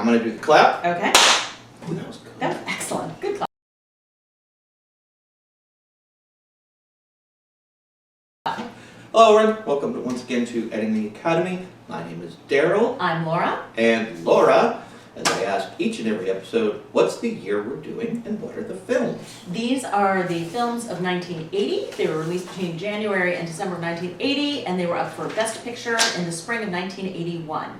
going to do the clap. Okay. Ooh, that was good. That was excellent. Good clap. Hello, everyone. Welcome once again to Editing the Academy. My name is Daryl. I'm Laura. And Laura, as I ask each and every episode, what's the year we're doing and what are the films? These are the films of 1980. They were released between January and December of 1980, and they were up for Best Picture in the spring of 1981.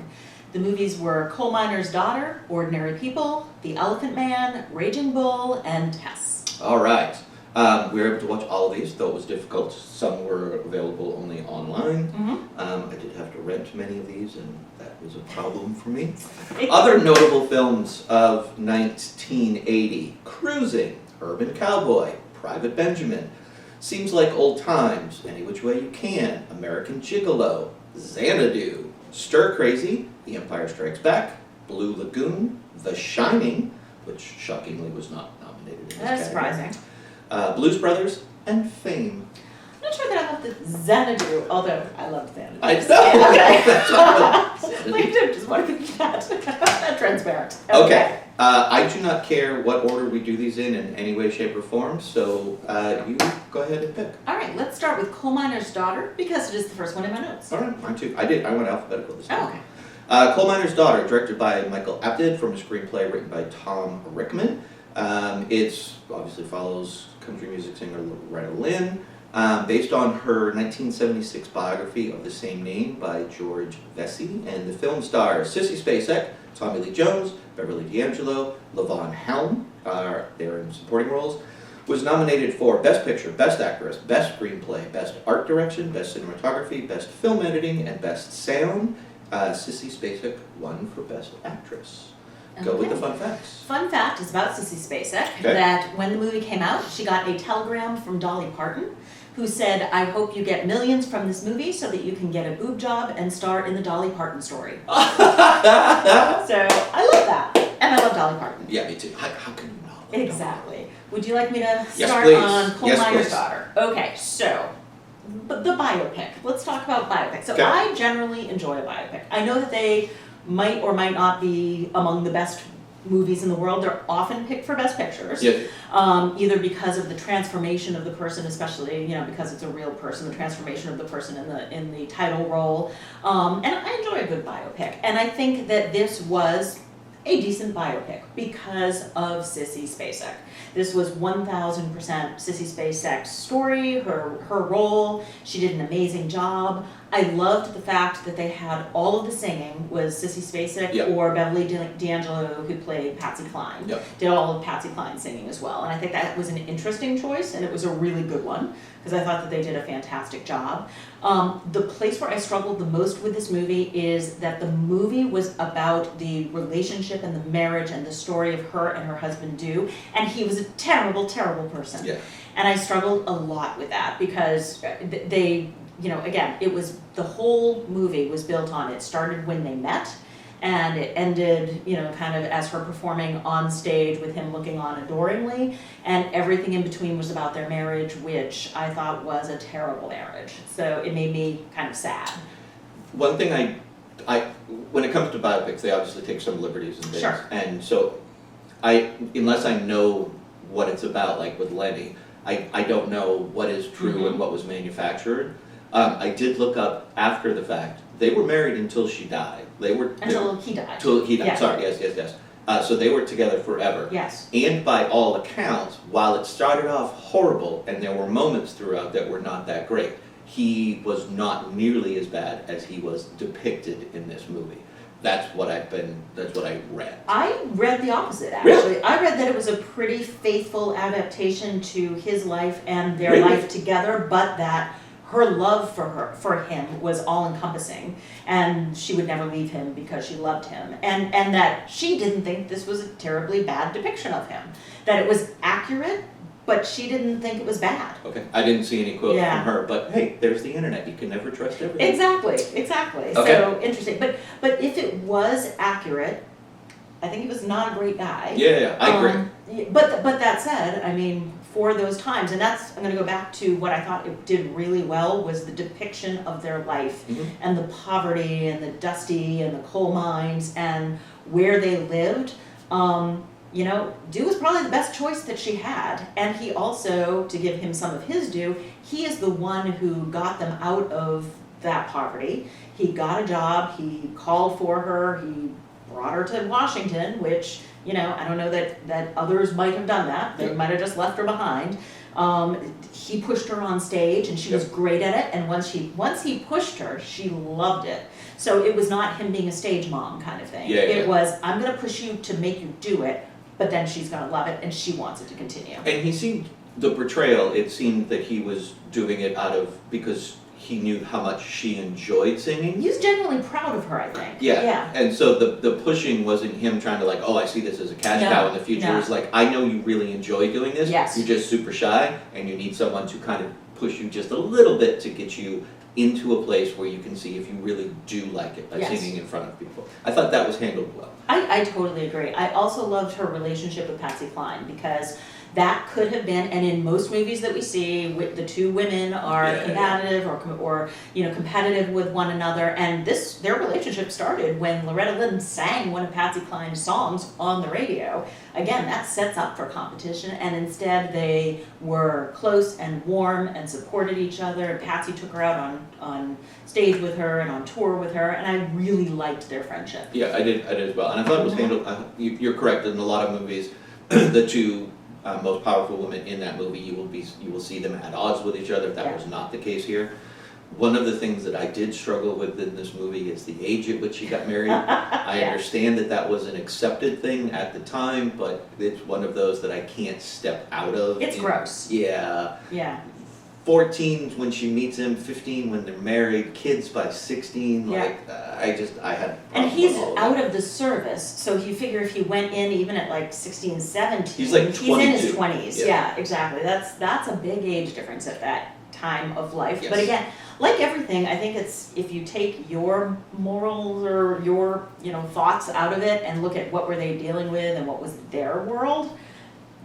The movies were Coal Miner's Daughter, Ordinary People, The Elephant Man, Raging Bull, and Tess. All right. We were able to watch all of these, though it was difficult. Some were available only online. I did have to rent many of these, and that was a problem for me. Other notable films of 1980, Cruising, Urban Cowboy, Private Benjamin, Seems Like Old Times, Any Which Way You Can, American Gigolo, Xanadu, Stir Crazy, The Empire Strikes Back, Blue Lagoon, The Shining, which shockingly was not nominated in this That's category. surprising. Blues Brothers, and Fame. I'm not sure that I love the Xanadu, although I love Xanadu. I know! Okay. That's what Like, I just want to be that transparent. Okay. I do not care what order we do these in any way, shape, or form, so you go ahead and pick. All right, let's start with Coal Miner's Daughter, because it is the first one in my notes. All right, mine too. I went alphabetical this time. Oh, okay. Coal Miner's Daughter, directed by Michael Apted from a screenplay written by Tom Rickman. It obviously follows country music singer Loretta Lynn, based on her 1976 biography of the same name by George Vesey, and the film stars Sissy Spacek, Tommy Lee Jones, Beverly D'Angelo, Levon Helm, they're in supporting roles. Was nominated for Best Picture, Best Actress, Best Screenplay, Best Art Direction, Best Cinematography, Best Film Editing, and Best Sound. Sissy Spacek won for Best Actress. Go with the fun facts. Fun fact is about Sissy Spacek, Okay. that when the movie came out, she got a telegram from Dolly Parton, who said, "I hope you get millions from this movie so that you can get a boob job and star in the Dolly Parton story." So, I love that. And I love Dolly Parton. Yeah, me too. How can you not? Exactly. Would you like me to Yes, start please. on Coal Yes, Miner's please. Daughter? Okay, so the biopic. Let's talk about biopics. So Okay. I generally enjoy a biopic. I know that they might or might not be among the best movies in the world. They're often picked for Best Pictures, Yeah. either because of the transformation of the person, especially because it's a real person, the transformation of the person in the title role. And I enjoy a good biopic, and I think that this was a decent biopic because of Sissy Spacek. This was 1000% Sissy Spacek's story, her role. She did an amazing job. I loved the fact that they had all of the singing was Sissy Spacek Yep. or Beverly D'Angelo, who played Patsy Cline. Yep. Did all of Patsy Cline's singing as well. And I think that was an interesting choice, and it was a really good one because I thought that they did a fantastic job. The place where I struggled the most with this movie is that the movie was about the relationship and the marriage and the story of her and her husband Du, and he was a terrible, terrible person. Yeah. And I struggled a lot with that because they, again, it was, the whole movie was built on, it started when they met, and it ended, kind of as her performing on stage with him looking on adoringly, and everything in between was about their marriage, which I thought was a terrible marriage. So it made me kind of sad. One thing I when it comes to biopics, they obviously take some liberties and things. Sure. And so unless I know what it's about, like with Lenny, I don't know what is true and what was manufactured. I did look up after the fact. They were married until she died. Until he died. Until he died. Yeah. Sorry. Yes. So they were together forever. Yes. And by all accounts, while it started off horrible, and there were moments throughout that were not that great, he was not nearly as bad as he was depicted in this movie. That's what I read. I read the opposite, actually. Really? I read that it was a pretty faithful adaptation to his life and their Really? life together, but that her love for him was all-encompassing, and she would never leave him because she loved him, and that she didn't think this was a terribly bad depiction of him, that it was accurate, but she didn't think it was bad. Okay, I didn't see any quotes Yeah. from her, but hey, there's the internet. You can never trust everything. Exactly. Okay. So interesting. But if it was accurate, I think he was not a great guy. Yeah, I agree. But that said, I mean, for those times, and I'm going to go back to what I thought it did really well was the depiction of their life and the poverty and the dusty and the coal mines and where they lived, you know, Dew was probably the best choice that she had. And he also, to give him some of his due, he is the one who got them out of that poverty. He got a job, he called for her, he brought her to Washington, which, you know, I don't know that others might have done that. They might have just left her behind. He pushed her on stage and she was great at it. And once he pushed her, she loved it. So it was not him being a stage mom kind of thing. It was, I'm going to push you to make you do it, but then she's going to love it and she wants it to continue. And he seemed, the portrayal, it seemed that he was doing it because he knew how much she enjoyed singing. He was genuinely proud of her, I think. Yeah. And so the pushing wasn't him trying to like, oh, I see this as a cash cow in the future. It was like, I know you really enjoy doing this. Yes. You're just super shy and you need someone to kind of push you just a little bit to get you into a place where you can see if you really do like it by singing in front of people. I thought that was handled well. I totally agree. I also loved her relationship with Patsy Cline because that could have been, and in most movies that we see, the two women are combative or you know, competitive with one another, and their relationship started when Loretta Lynn sang one of Patsy Cline's songs on the radio. Again, that sets up for competition, and instead they were close and warm and supported each other. Patsy took her out on stage with her and on tour with her, and I really liked their friendship. Yeah, I did as well, and I thought it was handled. You're correct. In a lot of movies, the two most powerful women in that movie, you will see them at odds with each other. That was not the case here. One of the things that I did struggle with in this movie is the age at which she got married. I understand that was an accepted thing at the time, but it's one of those that I can't step out of. It's gross. Yeah. 14 when she meets him, 15 when they're married, kids by 16. I had. And he's out of the service, so you figure if he went in even at like 16, 17, he's like 22. He's in his 20s. Yeah, exactly. That's a big age difference at that time of life. But again, like everything, I think it's if you take your morals or your thoughts out of it and look at what were they dealing with and what was their world.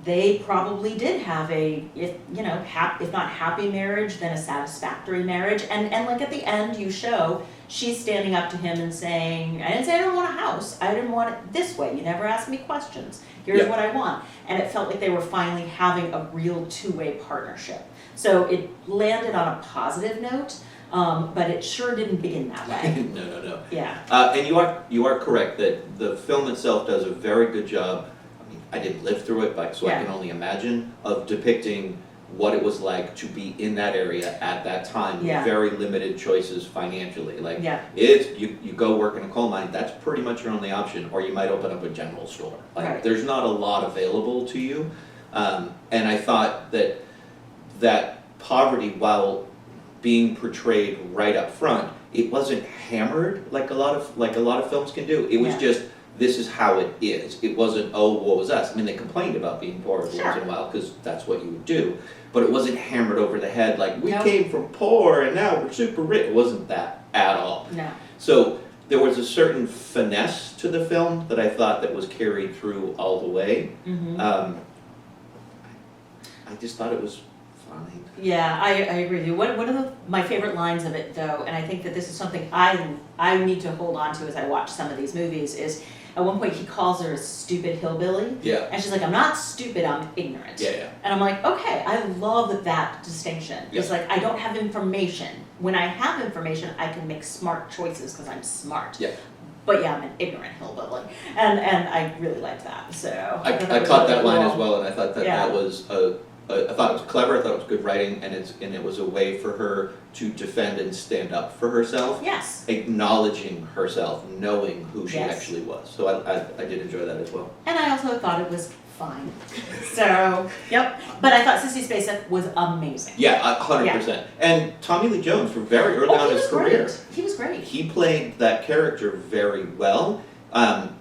They probably did have if not happy marriage, then a satisfactory marriage. And like at the end, you show she's standing up to him and saying, I didn't say I don't want a house. I didn't want it this way. You never asked me questions. Here's what I want. And it felt like they were finally having a real two-way partnership. So it landed on a positive note, but it sure didn't begin that way. No. Yeah. And you are correct that the film itself does a very good job. I didn't live through it, but I can only imagine, of depicting what it was like to be in that area at that time with very limited choices financially. It's you go work in a coal mine, that's pretty much your only option, or you might open up a general store. There's not a lot available to you. And I thought that poverty, while being portrayed right up front, it wasn't hammered like a lot of films can do. It was just, this is how it is. It wasn't, oh, what was us? I mean, they complained about being poor once in a while because that's what you would do. But it wasn't hammered over the head like, we came from poor and now we're super rich. It wasn't that at all. No. So there was a certain finesse to the film that I thought that was carried through all the way. I just thought it was fine. Yeah, I agree with you. One of my favorite lines of it, though, and I think that this is something I need to hold on to as I watch some of these movies, is at one point he calls her a stupid hillbilly. Yeah. And she's like, I'm not stupid, I'm ignorant. Yeah. And I'm like, okay, I love that distinction. It's like, I don't have information. When I have information, I can make smart choices because I'm smart. Yeah. But yeah, I'm an ignorant hillbilly. And I really liked that. So I caught that line as well, and I thought that was I thought it was clever. I thought it was good writing, and it was a way for her to defend and stand up for herself. Yes. Acknowledging herself, knowing who she actually was. So I did enjoy that as well. And I also thought it was fine. So, But I thought Sissy Spacek was amazing. Yeah, 100%. And Tommy Lee Jones, from very early on in his career, he was great. He played that character very well.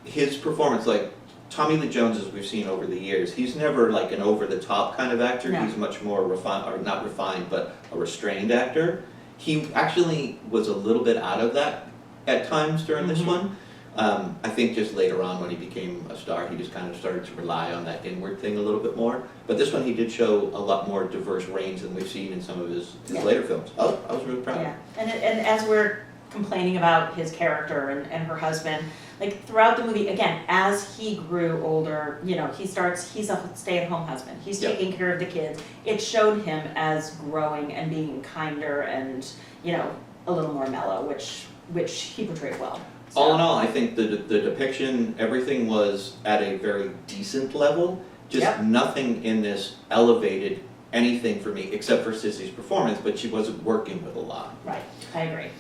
His performance, like Tommy Lee Jones, as we've seen over the years, he's never like an over-the-top kind of actor. No. He's much more refined, or not refined, but a restrained actor. He actually was a little bit out of that at times during this one. I think just later on when he became a star, he just kind of started to rely on that inward thing a little bit more. But this one he did show a lot more diverse range than we've seen in some of his later films. I was really proud. Yeah, and as we're complaining about his character and her husband, like throughout the movie, again, as he grew older, you know, he's a stay-at-home husband. He's Yep. taking care of the kids. It showed him as growing and being kinder and, you know, a little more mellow, which he portrayed well. So. All in all, I think the depiction, everything was at a very decent level. Just Yep. nothing in this elevated anything for me, except for Sissy's performance, but she wasn't working with a lot. Right, I agree.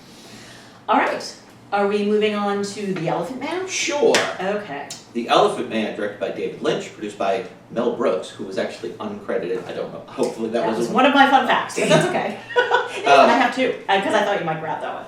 All right, are we moving on to The Elephant Man? Sure. Okay. The Elephant Man, directed by David Lynch, produced by Mel Brooks, who was actually uncredited. I don't know. Hopefully that was wasn't one of my fun facts, but that's okay. I have two, because I thought you might grab that one.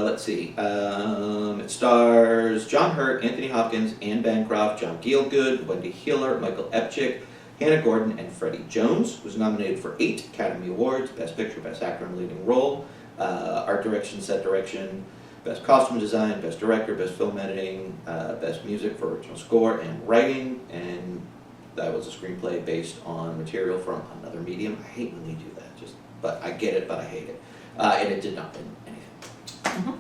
Let's see. It stars John Hurt, Anthony Hopkins, Anne Bancroft, John Gielgud, Wendy Hiller, Michael Epchick, Hannah Gordon, and Freddie Jones. Was nominated for 8 Academy Awards: Best Picture, Best Actor in a Leading Role, Art Direction, Set Direction, Best Costume Design, Best Director, Best Film Editing, Best Music for Original Score and Writing, and that was a screenplay based on material from another medium. I hate when they do that, but I get it, but I hate it. And it did not win anything. Mm-hmm.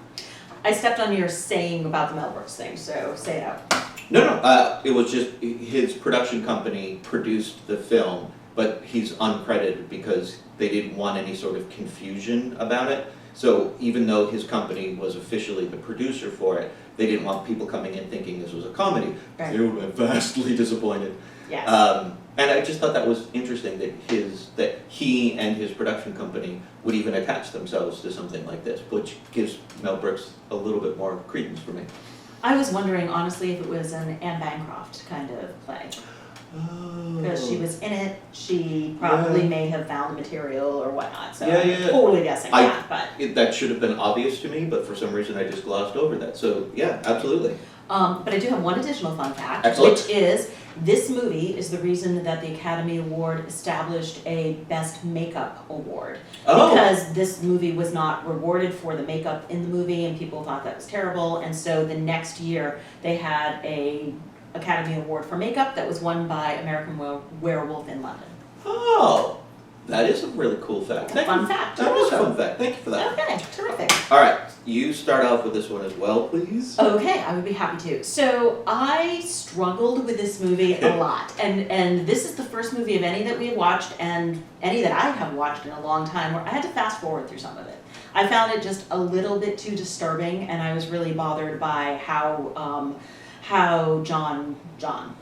I stepped on your saying about the Mel Brooks thing, so say it out. No, it was just his production company produced the film, but he's uncredited because they didn't want any sort of confusion about it. So even though his company was officially the producer for it, they didn't want people coming in thinking this was a comedy. Right. They were vastly disappointed. Yes. And I just thought that was interesting that he and his production company would even attach themselves to something like this, which gives Mel Brooks a little bit more credence for me. I was wondering, honestly, if it was an Anne Bancroft kind of play. Because she was in it, she probably may have found the material or whatnot, so I'm totally guessing that. But that should have been obvious to me, but for some reason I just glossed over that. So yeah, absolutely. But I do have one additional fun fact, Excellent. which is this movie is the reason that the Academy Award established a Best Makeup Award. Oh. Because this movie was not rewarded for the makeup in the movie, and people thought that was terrible, and so the next year they had a Academy Award for makeup that was won by American Werewolf in London. Oh, that is a really cool fact. Fun fact. That is a fun fact. Thank you for that. Okay, terrific. All right, you start off with this one as well, please. Okay, I would be happy to. So I struggled with this movie a lot, and this is the first movie of any that we have watched, and any that I have watched in a long time, where I had to fast forward through some of it. I found it just a little bit too disturbing, and I was really bothered by how John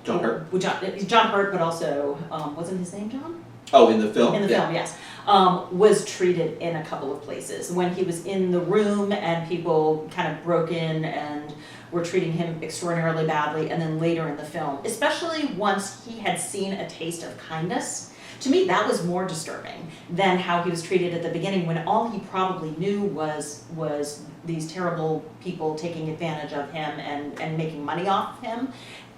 Hurt, but also wasn't his name John? Oh, in the film? In the film, yes. Was treated in a couple of places. When he was in the room and people kind of broke in and were treating him extraordinarily badly, and then later in the film, especially once he had seen a taste of kindness, to me that was more disturbing than how he was treated at the beginning, when all he probably knew was these terrible people taking advantage of him and making money off him.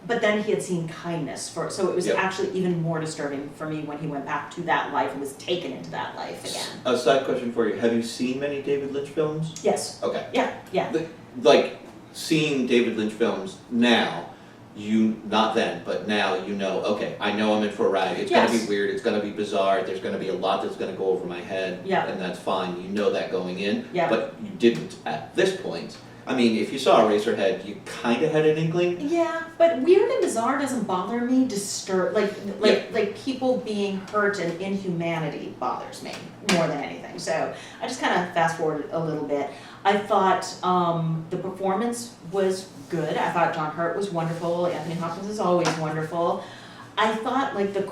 But then he had seen kindness so it was actually even more disturbing for me when he went back to that life and was taken into that life again. A side question for you. Have you seen many David Lynch films? Yes. Okay. Yeah. Like, seeing David Lynch films now, not then, but now you know, okay, I know I'm in for a ride. It's going to be weird. It's going to be bizarre. There's going to be a lot that's going to go over my head. Yeah. And that's fine. You know that going in. Yeah. But you didn't at this point. I mean, if you saw Eraserhead, you kind of had an inkling. Yeah, but weird and bizarre doesn't bother me. Like people being hurt and inhumanity bothers me more than anything. So I just kind of fast forward a little bit. I thought the performance was good. I thought John Hurt was wonderful. Anthony Hopkins is always wonderful. I thought like the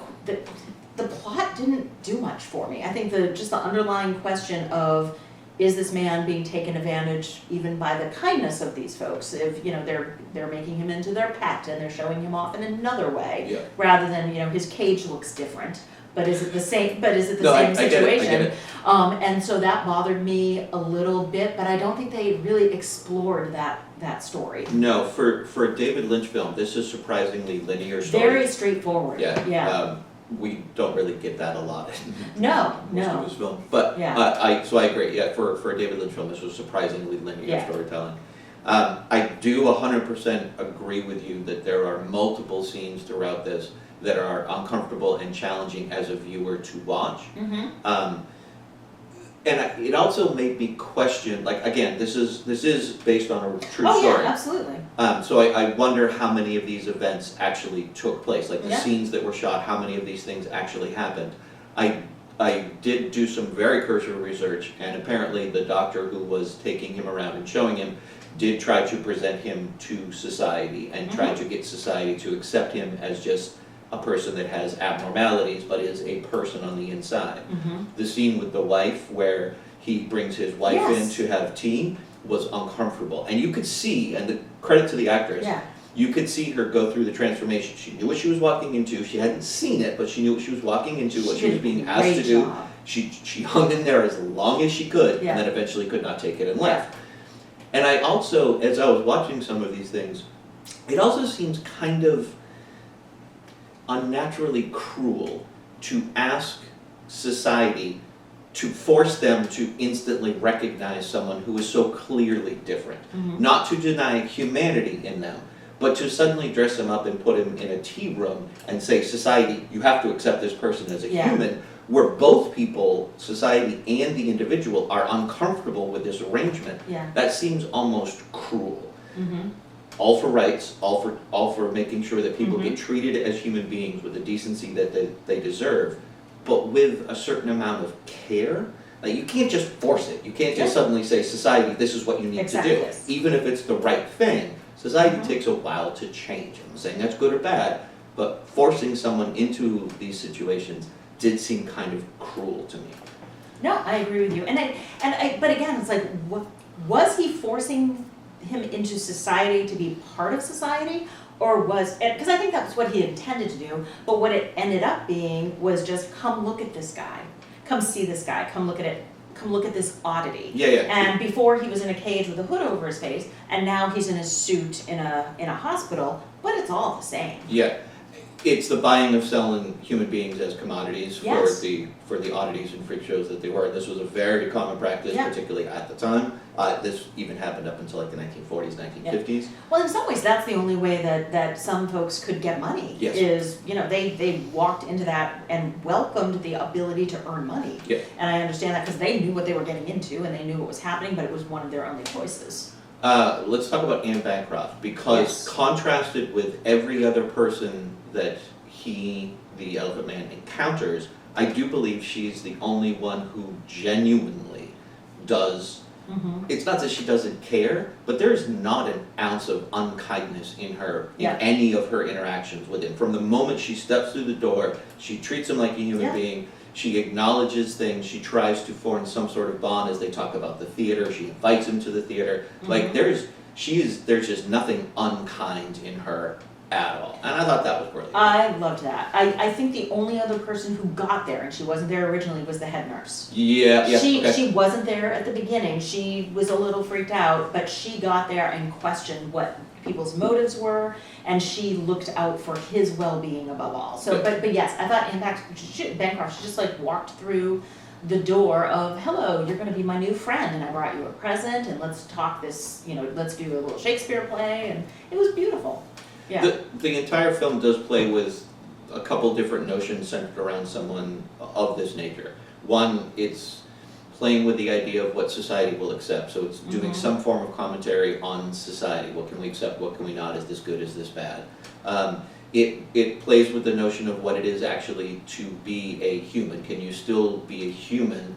plot didn't do much for me. I think just the underlying question of, is this man being taken advantage even by the kindness of these folks? If they're making him into their pet and they're showing him off in another way, rather than his cage looks different, but is it the same? But is it the same situation? I get it. And so that bothered me a little bit, but I don't think they really explored that story. No, for a David Lynch film, this is surprisingly linear story. Very straightforward. Yeah. We don't really get that a lot in most of his films. But so I agree. Yeah, for a David Lynch film, this was surprisingly linear storytelling. I do 100% agree with you that there are multiple scenes throughout this that are uncomfortable and challenging as a viewer to watch. Mm-hmm. it also made me question, like, again, this is based on a true Oh, story. yeah, absolutely. So I wonder how many of these events actually took place, like the Yeah. scenes that were shot, how many of these things actually happened. I did do some very cursory research, and apparently the doctor who was taking him around and showing him did try to present him to society and try to get society to accept him as just a person that has abnormalities but is a person on the inside. The scene with the wife where he brings his wife in to have tea was uncomfortable, and you could see, and the credit to the actress, you could see her go through the transformation. She knew what she was walking into. She hadn't seen it, but she knew what she was walking into, what she was being asked to do. She hung in there as long as she could, and then eventually could not take it and left. And I also, as I was watching some of these things, it also seems kind of unnaturally cruel to ask society to force them to instantly recognize someone who is so clearly different. Not to deny humanity in them, but to suddenly dress him up and put him in a tea room and say, society, you have to accept this person as a human, where both people, society and the individual, are uncomfortable with this arrangement. That seems almost cruel. All for rights, all for making sure that people get treated as human beings with the decency that they deserve, but with a certain amount of care. Like, you can't just force it. You can't just suddenly say, society, this is what you need to do. Even if it's the right thing, society takes a while to change. I'm not saying that's good or bad, but forcing someone into these situations did seem kind of cruel to me. No, I agree with you. But again, it's like, was he forcing him into society to be part of society? Or was, because I think that's what he intended to do, but what it ended up being was just, come look at this guy, come see this guy, come look at it, come look at this oddity. And before he was in a cage with a hood over his face, and now he's in a suit in a hospital, but it's all the same. It's the buying of selling human beings as commodities for the oddities and freak shows that they were. This was a very common practice, particularly at the time. This even happened up until like the 1940s, 1950s. Well, in some ways, that's the only way that some folks could get money. Is, they walked into that and welcomed the ability to earn money. And I understand that because they knew what they were getting into and they knew what was happening, but it was one of their only choices. Let's talk about Anne Bancroft, because contrasted with every other person that the Elephant Man, encounters, I do believe she's the only one who genuinely does. It's not that she doesn't care, but there's not an ounce of unkindness in her, in any of her interactions with him. From the moment she steps through the door, she treats him like a human being. She acknowledges things. She tries to form some sort of bond as they talk about the theater. She invites him to the theater. Like, there's just nothing unkind in her at all. And I thought that was brilliant. I loved that. I think the only other person who got there, and she wasn't there originally, was the head nurse. She wasn't there at the beginning. She was a little freaked out, but she got there and questioned what people's motives were, and she looked out for his well-being above all. So, but yes, I thought Bancroft, she just like walked through the door of, hello, you're going to be my new friend, and I brought you a present, and let's talk this, let's do a little Shakespeare play, and it was beautiful. The entire film does play with a couple different notions centered around someone of this nature. One, it's playing with the idea of what society will accept. So it's doing some form of commentary on society. What can we accept? What can we not? Is this good? Is this bad? It plays with the notion of what it is actually to be a human. Can you still be a human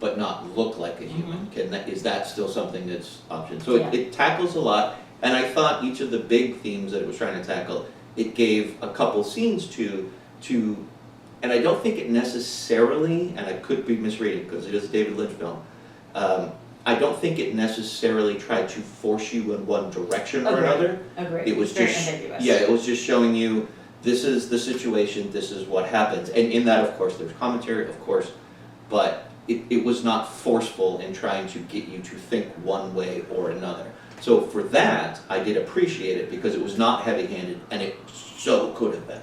but not look like a human? Is that still something that's option? So it tackles a lot. And I thought each of the big themes that it was trying to tackle, it gave a couple scenes to, and I don't think it necessarily, and I could be misreading because it is a David Lynch film, I don't think it necessarily tried to force you in one direction or another. Agreed. It was very just, ambiguous. it was just showing you, this is the situation, this is what happens. And in that, of course, there's commentary, of course, but it was not forceful in trying to get you to think one way or another. So for that, I did appreciate it because it was not heavy-handed, and it so could have been.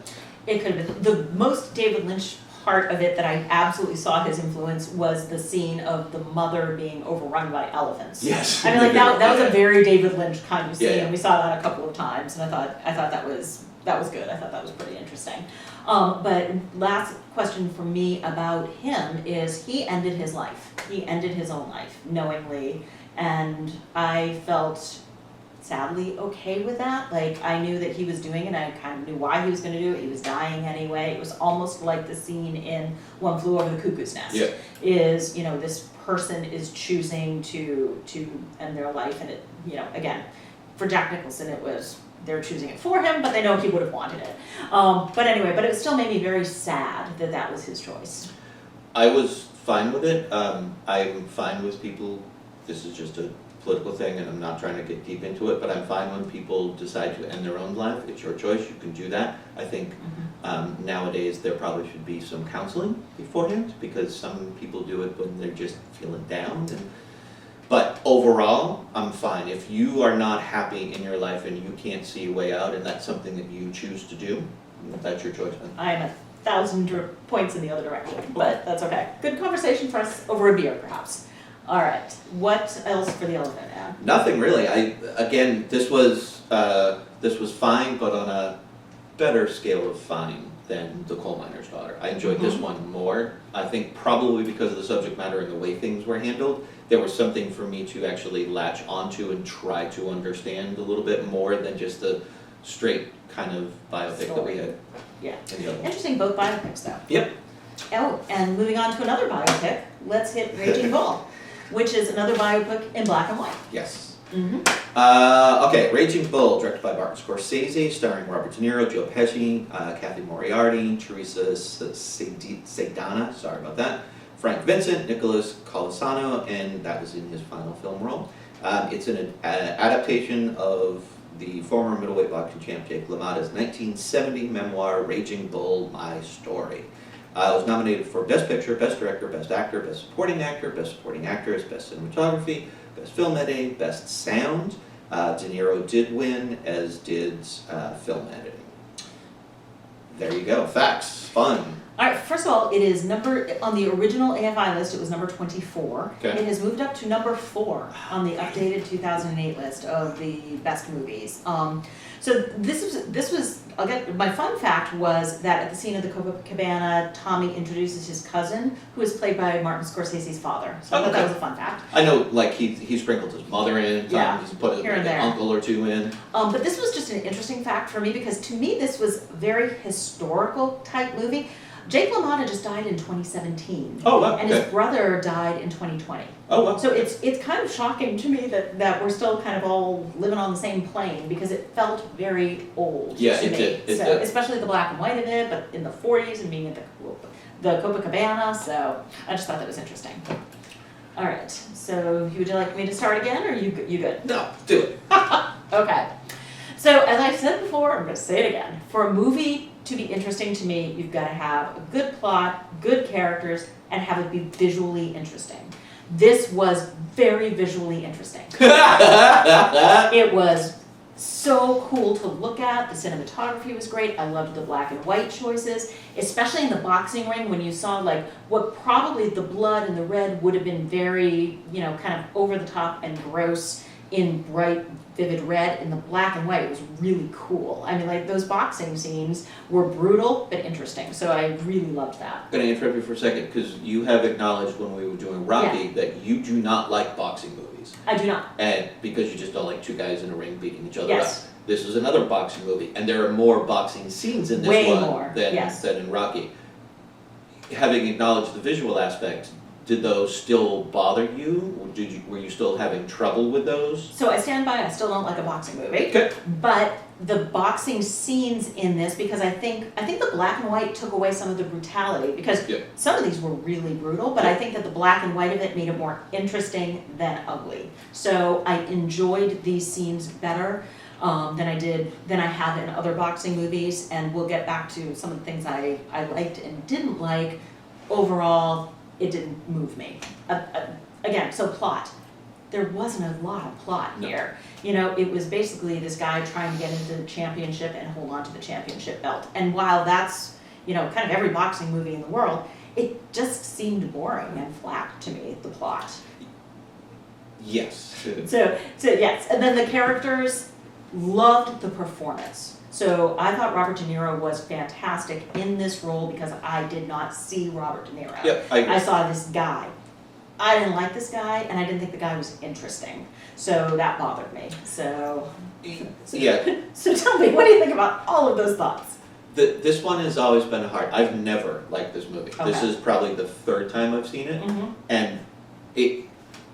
It could have been. The most David Lynch part of it that I absolutely saw his influence was the scene of the mother being overrun by elephants. Yes. I mean, like that was a very David Lynch kind of scene, and we saw that a couple of times, and I thought that was good. I thought that was pretty interesting. But last question for me about him is he ended his life. he ended his own life knowingly, and I felt sadly okay with that. Like, I knew that he was doing it, I kind of knew why he was going to do it. He was dying anyway. It was almost like the scene in One Flew Over the Cuckoo's Nest. Yeah. Is, you know, this person is choosing to end their life, and it, you know, again, for Jack Nicholson it was they're choosing it for him, but they know he would have wanted it. But anyway, but it still made me very sad that that was his choice. I was fine with it. I'm fine with people, this is just a political thing and I'm not trying to get deep into it, but I'm fine when people decide to end their own life. It's your choice, you can do that. I think nowadays there probably should be some counseling beforehand, because some people do it when they're just feeling down. But overall, I'm fine. If you are not happy in your life and you can't see a way out and that's something that you choose to do, that's your choice. I'm 1,000 points in the other direction, but that's okay. Good conversation for us over a beer, perhaps. All right, what else for the elephant, Anne? Nothing really. Again, this was fine, but on a better scale of fine than The Coal Miner's Daughter. I enjoyed this one more. I think probably because of the subject matter and the way things were handled, there was something for me to actually latch onto and try to understand a little bit more than just the straight kind of biopic that we had. Yeah. In the other one. Interesting, both biopics though. Yep. Oh, and moving on to another biopic, let's hit Raging Bull, which is another biopic in black and white. Yes. Mm-hmm. Okay, Raging Bull, directed by Martin Scorsese, starring Robert De Niro, Joe Pesci, Kathy Moriarty, Teresa Sedana, sorry about that, Frank Vincent, Nicholas Colasano, and that was in his final film role. It's an adaptation of the former middleweight boxing champ Jake LaMotta's 1970 memoir, Raging Bull, My Story. It was nominated for Best Picture, Best Director, Best Actor, Best Supporting Actor, Best Supporting Actress, Best Cinematography, Best Film Editing, Best Sound. De Niro did win, as did Film Editing. There you go. Facts. Fun. All right, first of all, it is on the original AFI list, it was number 24. Okay. It has moved up to number 4 on the updated 2008 list of the best movies. So this was, I'll get, my fun fact was that at the scene of the Copacabana, Tommy introduces his cousin, who is played by Martin Scorsese's father. So I thought that was a fun fact. I know, like, he sprinkled his mother in, he's put here and an there. uncle or two in. But this was just an interesting fact for me, because to me this was a very historical type movie. Jake LaMotta just died in 2017. Oh, wow. And his brother died in 2020. Oh, wow. So it's kind of shocking to me that we're still kind of all living on the same plane, because it felt very old Yeah, to it me. did. It So did. especially the black and white of it, but in the 40s and being at the Copacabana, so I just thought that was interesting. All right, so would you like me to start again, or you good? No, do it. Okay. So as I said before, I'm going to say it again. For a movie to be interesting to me, you've got to have a good plot, good characters, and have it be visually interesting. This was very visually interesting. It was so cool to look at. The cinematography was great. I loved the black and white choices, especially in the boxing ring when you saw like what probably the blood and the red would have been very, kind of over the top and gross in bright, vivid red. In the black and white, it was really cool. I mean, like, those boxing scenes were brutal but interesting, so I really loved that. I'm going to interrupt you for a second, because you have acknowledged when we were doing Rocky that you do not like boxing movies. I do not. And because you just don't like two guys in a ring beating each other Yes. up. This is another boxing movie, and there are more boxing scenes in this Way one more, yes. than in Rocky. Having acknowledged the visual aspect, did those still bother you? Were you still having trouble with those? So I stand by, I still don't like a boxing movie. Okay. But the boxing scenes in this, because I think the black and white took away some of the brutality, because some of these were really brutal, but I think that the black and white of it made it more interesting than ugly. So I enjoyed these scenes better than I have in other boxing movies, and we'll get back to some of the things I liked and didn't like. Overall, it didn't move me. Again, so plot. There wasn't a lot of plot here. It was basically this guy trying to get into the championship and hold on to the championship belt. And while that's, kind of every boxing movie in the world, it just seemed boring and flat to me, the plot. Yes. So yes, and then the characters, loved the performance. So I thought Robert De Niro was fantastic in this role, because I did not see Robert De Niro. Yep, I agree. I saw this guy. I didn't like this guy, and I didn't think the guy was interesting. So that bothered me. So Yeah. so tell me, what do you think about all of those thoughts? This one has always been hard. I've never liked this movie. This Okay. is probably the third time I've seen it, Mm-hmm. and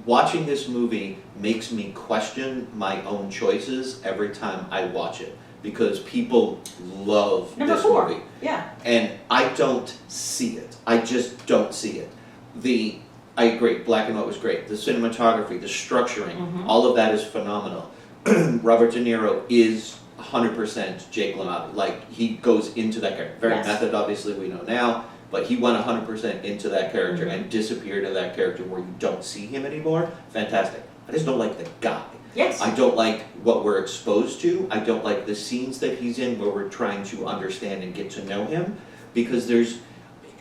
watching this movie makes me question my own choices every time I watch it, because people love Number this 4. movie, Yeah. and I don't see it. I just don't see it. I agree, black and white was great. The cinematography, the structuring, Mhm. all of that is phenomenal. Robert De Niro is 100% Jake LaMotta. Like, he goes into that character. Very Yes. method, obviously, we know now, but he went 100% into that character Mhm. and disappeared in that character where you don't see him anymore. Fantastic. I just don't like the guy. Yes. I don't like what we're exposed to. I don't like the scenes that he's in where we're trying to understand and get to know him, because there's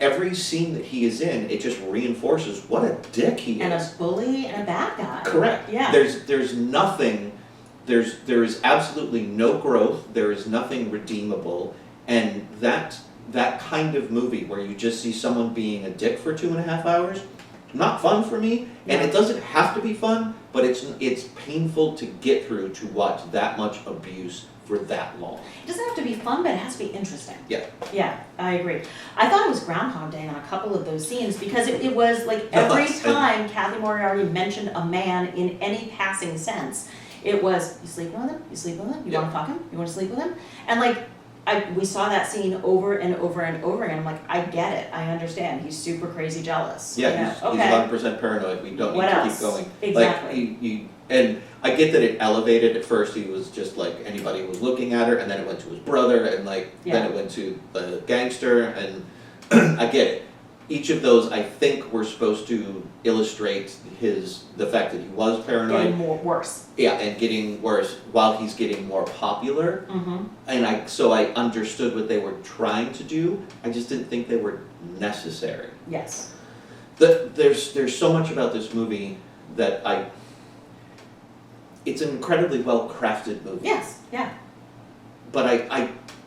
every scene that he is in, it just reinforces what a dick he And a is. bully and a bad guy. Correct. Yeah. There's nothing, there is absolutely no growth, there is nothing redeemable, and that kind of movie where you just see someone being a dick for 2.5 hours, not fun for me, and No. it doesn't have to be fun, but it's painful to get through to watch that much abuse for that long. It doesn't have to be fun, but it has to be interesting. Yeah. Yeah, I agree. I thought it was Groundhog Day on a couple of those scenes, because it was like every time Kathy Moriarty mentioned a man in any passing sense, it was, you sleeping with him? You sleeping with him? You Yeah. wanna fuck him? You wanna sleep with him? And like, we saw that scene over and over and over again. I'm like, I get it, I understand. He's super crazy jealous. Yeah, he's okay. 100% paranoid. We don't What need to else? keep going. Exactly. Like, and I get that it elevated. At first, he was just like anybody who was looking at her, and then it went to his brother, and like then it went to the gangster, and I get it. Each of those, I think, were supposed to illustrate the fact that he was paranoid. Getting worse. Yeah, and getting worse while he's getting more popular. Mm-hmm. And so I understood what they were trying to do. I just didn't think they were necessary. Yes. There's so much about this movie that it's an incredibly well crafted movie. Yes, yeah. But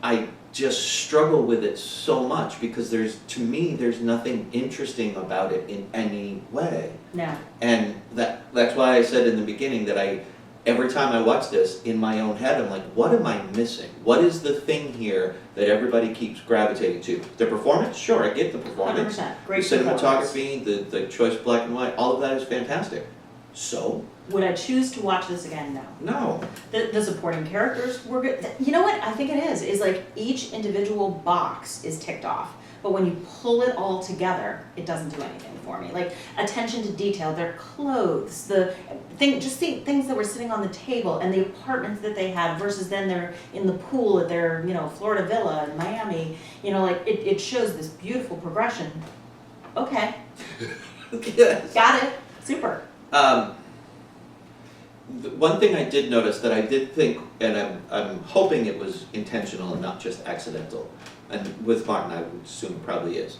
I just struggle with it so much because to me there's nothing interesting about it in any way. No. And that's why I said in the beginning that every time I watch this in my own head, I'm like, what am I missing? What is the thing here that everybody keeps gravitating to? The performance? Sure, I get the performance. 100%. Great The performance. cinematography, the choice of black and white, all of that is fantastic. So? Would I choose to watch this again? No. No. The supporting characters were good. You know what I think it is like each individual box is ticked off, but when you pull it all together, it doesn't do anything for me. Like attention to detail, their clothes, things that were sitting on the table, and the apartments that they had versus then they're in the pool at their Florida villa in Miami. Like it shows this beautiful progression. Okay, Yes. got it, super. One thing I did notice that I did think, and I'm hoping it was intentional and not just accidental, and with Martin I would assume it probably is.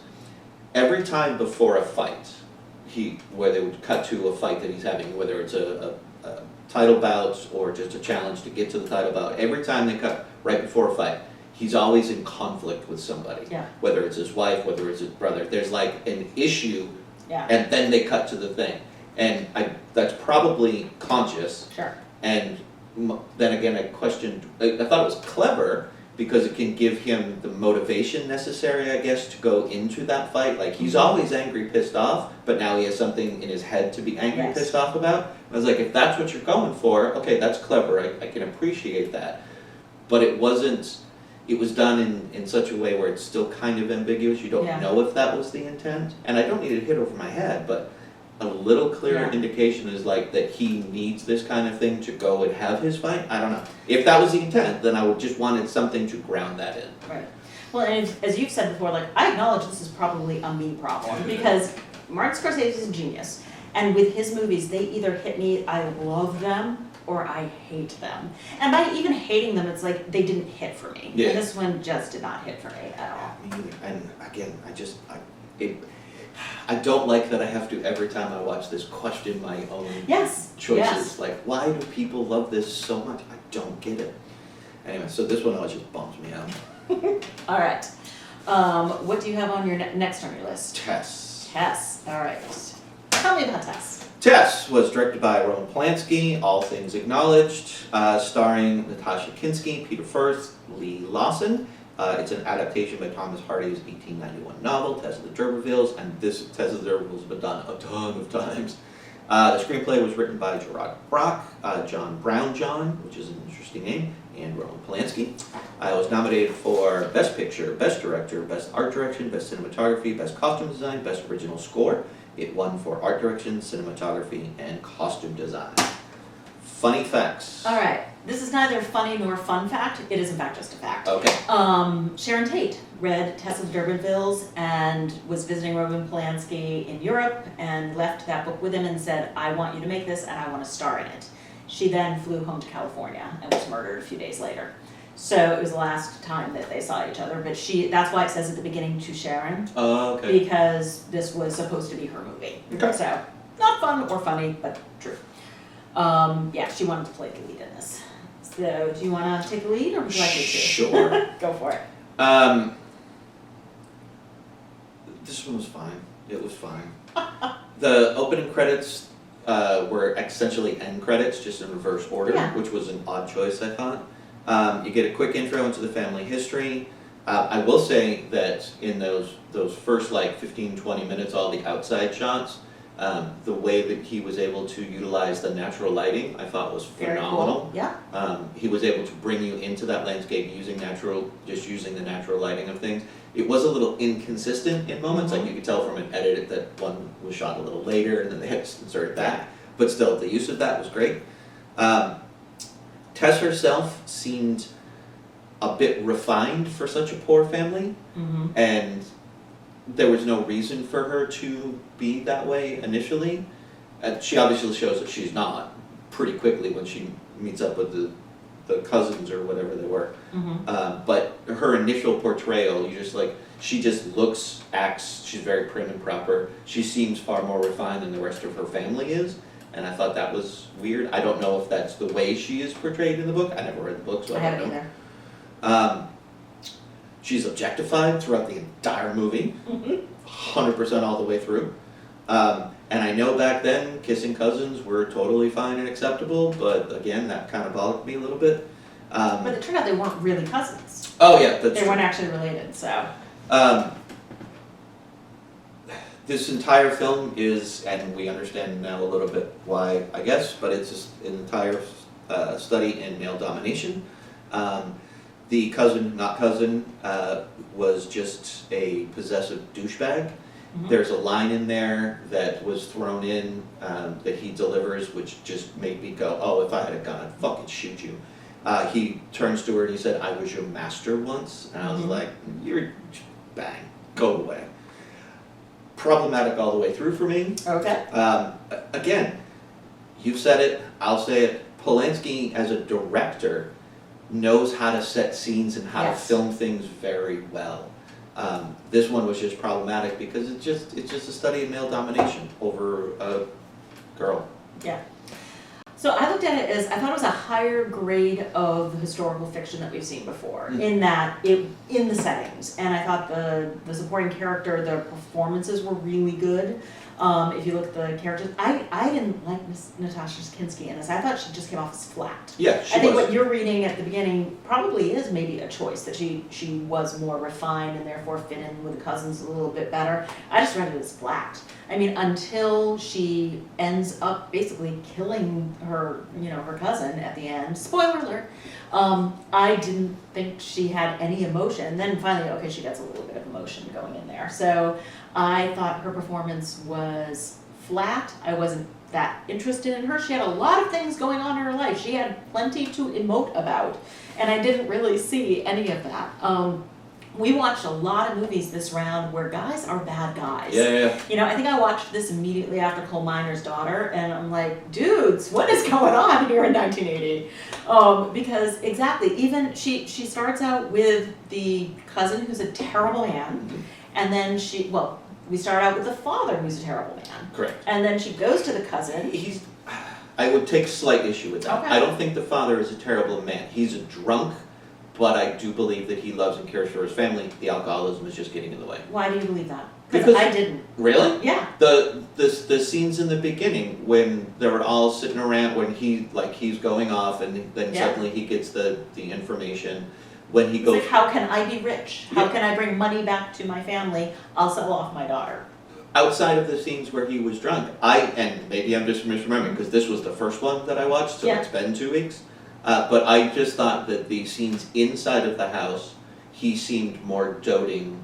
Every time before a fight, where they would cut to a fight that he's having, whether it's a title bout or just a challenge to get to the title bout, every time they cut right before a fight, he's always in conflict with somebody. Yeah. Whether it's his wife, whether it's his brother, there's like an issue, Yeah. and then they cut to the thing. And that's probably conscious. Sure. And then again, I thought it was clever because it can give him the motivation necessary, I guess, to go into that fight. Like, he's always angry, pissed off, but now he has something in his head to be angry, Yes. pissed off about. I was like, if that's what you're going for, okay, that's clever. I can appreciate that. But it was done in such a way where it's still kind of ambiguous. You don't Yeah. know if that was the intent. And I don't need it hit over my head, but a little clearer Yeah. indication is like that he needs this kind of thing to go and have his fight. I don't know. If that was the intent, then I would just wanted something to ground that in. Right. Well, and as you've said before, like, I acknowledge this is probably a me problem because Martin Scorsese is a genius. And with his movies, they either hit me, I love them, or I hate them. And by even hating them, it's like they didn't hit for me. Yeah. And this one just did not hit for me at all. Me neither. And again, I don't like that I have to, every time I watch this, question my own Yes. choices. Yes. Like, why do people love this so much? I don't get it. Anyway, so this one always just bums me out. All right. What do you have on your next on your list? Tess. Tess. All right. Tell me about Tess. Tess was directed by Roman Polanski, all things acknowledged, starring Natasha Kinski, Peter Firth, Lee Lawson. It's an adaptation by Thomas Hardy's 1891 novel, Tess of the D'Urbervilles, and this Tess of the D'Urbervilles has been done a ton of times. The screenplay was written by Gerard Brock, John Brown, which is an interesting name, and Roman Polanski. It was nominated for Best Picture, Best Director, Best Art Direction, Best Cinematography, Best Costume Design, Best Original Score. It won for Art Direction, Cinematography, and Costume Design. Funny facts. All right. This is neither funny nor fun fact. It is in fact just a fact. Okay. Sharon Tate read Tess of the D'Urbervilles and was visiting Roman Polanski in Europe and left that book with him and said, I want you to make this and I want to star in it. She then flew home to California and was murdered a few days later. So it was the last time that they saw each other, but that's why it says at the beginning to Sharon. Oh, okay. Because this was supposed to be her movie. Okay. So, not fun or funny, but true. Yeah, she wanted to play the lead in this. So, do you want to take the lead, or would you like me to? Sure. Go for it. This one was fine. It was fine. The opening credits were essentially end credits, just in reverse order, Yeah. which was an odd choice, I thought. You get a quick intro into the family history. I will say that in those first like 15-20 minutes, all the outside shots, the way that he was able to utilize the natural lighting, I thought was phenomenal. Very cool. Yeah. He was able to bring you into that landscape using the natural lighting of things. It was a little inconsistent in moments, like you could tell from an edit that one was shot a little later and then they had to insert it back. But still, the use of that was great. Tess herself seemed a bit refined for such a poor family, and there was no reason for her to be that way initially. She obviously shows that she's not pretty quickly when she meets up with the cousins or whatever they were. But her initial portrayal, she just looks, acts, she's very prim and proper. She seems far more refined than the rest of her family is. And I thought that was weird. I don't know if that's the way she is portrayed in the book. I never read the book, so I don't know. Haven't either. She's objectified throughout the entire movie, 100% all the way through. And I know back then kissing cousins were totally fine and acceptable, but again, that kind of bothered me a little bit. But it turned out they weren't really cousins. Oh yeah, that's They true. weren't actually related, so. This entire film is, and we understand now a little bit why, I guess, but it's just an entire study in male domination. The cousin, not cousin, was just a possessive douchebag. There's a line in there that was thrown in that he delivers, which just made me go, oh, if I had a gun, I'd fucking shoot you. He turns to her and he said, I was your master once. And I was like, you're, bang, go away. Problematic all the way through for me. Okay. Again, you've said it, I'll say it. Polanski, as a director, knows how to set scenes and how to film things very well. This one was just problematic because it's just a study in male domination over a girl. Yeah. So I looked at it as, I thought it was a higher grade of historical fiction that we've seen before, in that in the settings, and I thought the supporting character, the performances were really good. If you look at the characters, I didn't like Natasha Kinski in this. I thought she just came off as flat. Yeah, she I think was. what you're reading at the beginning probably is maybe a choice, that she was more refined and therefore fit in with the cousins a little bit better. I just read it as flat. I mean, until she ends up basically killing her, her cousin at the end. Spoiler alert. I didn't think she had any emotion. And then finally, okay, she gets a little bit of emotion going in there. So I thought her performance was flat. I wasn't that interested in her. She had a lot of things going on in her life. She had plenty to emote about. And I didn't really see any of that. We watched a lot of movies this round where guys are bad guys. Yeah. I think I watched this immediately after Coal Miner's Daughter, and I'm like, dudes, what is going on here in 1980? Because exactly, even she starts out with the cousin who's a terrible man, and then we start out with the father who's a terrible man. Correct. And then she goes to the cousin. I would take slight issue with that. Okay. I don't think the father is a terrible man. He's a drunk, but I do believe that he loves and cares for his family. The alcoholism is just getting in the way. Why do you believe that? Because I didn't. Really? Yeah. The scenes in the beginning when they were all sitting around, when he's going off and then suddenly he gets the information. When he goes, like, how can I be rich? How can I bring money back to my family? I'll sell off my daughter. Outside of the scenes where he was drunk, and maybe I'm just misremembering because this was the first one that I watched, so it's been 2 weeks. But I just thought that the scenes inside of the house, he seemed more doting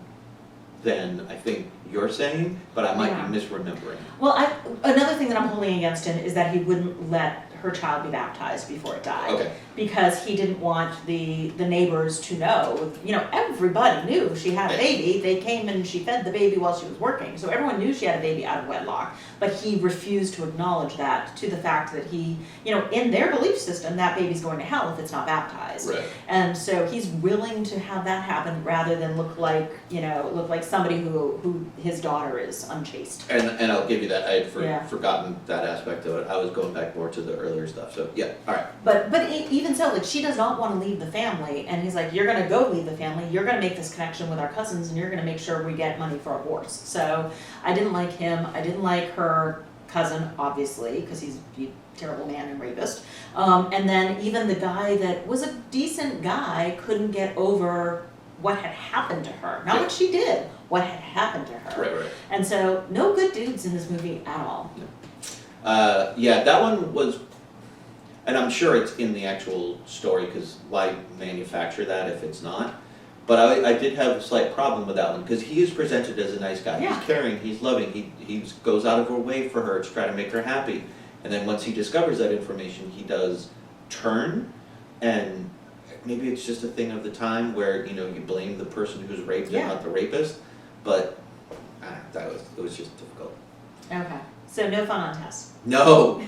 than I think you're saying, but I might be misremembering. Well, another thing that I'm holding against him is that he wouldn't let her child be baptized before it died. Okay. Because he didn't want the neighbors to know. You know, everybody knew she had a baby. They came and she fed the baby while she was working. So everyone knew she had a baby out of wedlock. But he refused to acknowledge that, to the fact that he, you know, in their belief system, that baby's going to hell if it's not baptized. Right. And so he's willing to have that happen rather than look like somebody who his daughter is unchaste. And I'll give you that. I had forgotten that aspect of it. I was going back more to the earlier stuff. So yeah, all right. But even so, like, she does not want to leave the family, and he's like, you're gonna go leave the family. You're gonna make this connection with our cousins, and you're gonna make sure we get money for our divorce. So I didn't like him. I didn't like her cousin, obviously, because he's a terrible man and rapist. And then even the guy that was a decent guy couldn't get over what had happened to her. Not what she did, what had happened to her. Right. And so, no good dudes in this movie at all. Yeah, that one was, and I'm sure it's in the actual story, because why manufacture that if it's not? But I did have a slight problem with that one, because he is presented as a nice guy. Yeah. He's caring, he's loving, he goes out of her way for her to try to make her happy. And then once he discovers that information, he does turn, and maybe it's just a thing of the time where, you know, you blame the person who's raped and not the rapist, but it was just difficult. Okay, so no fun on Tess. No.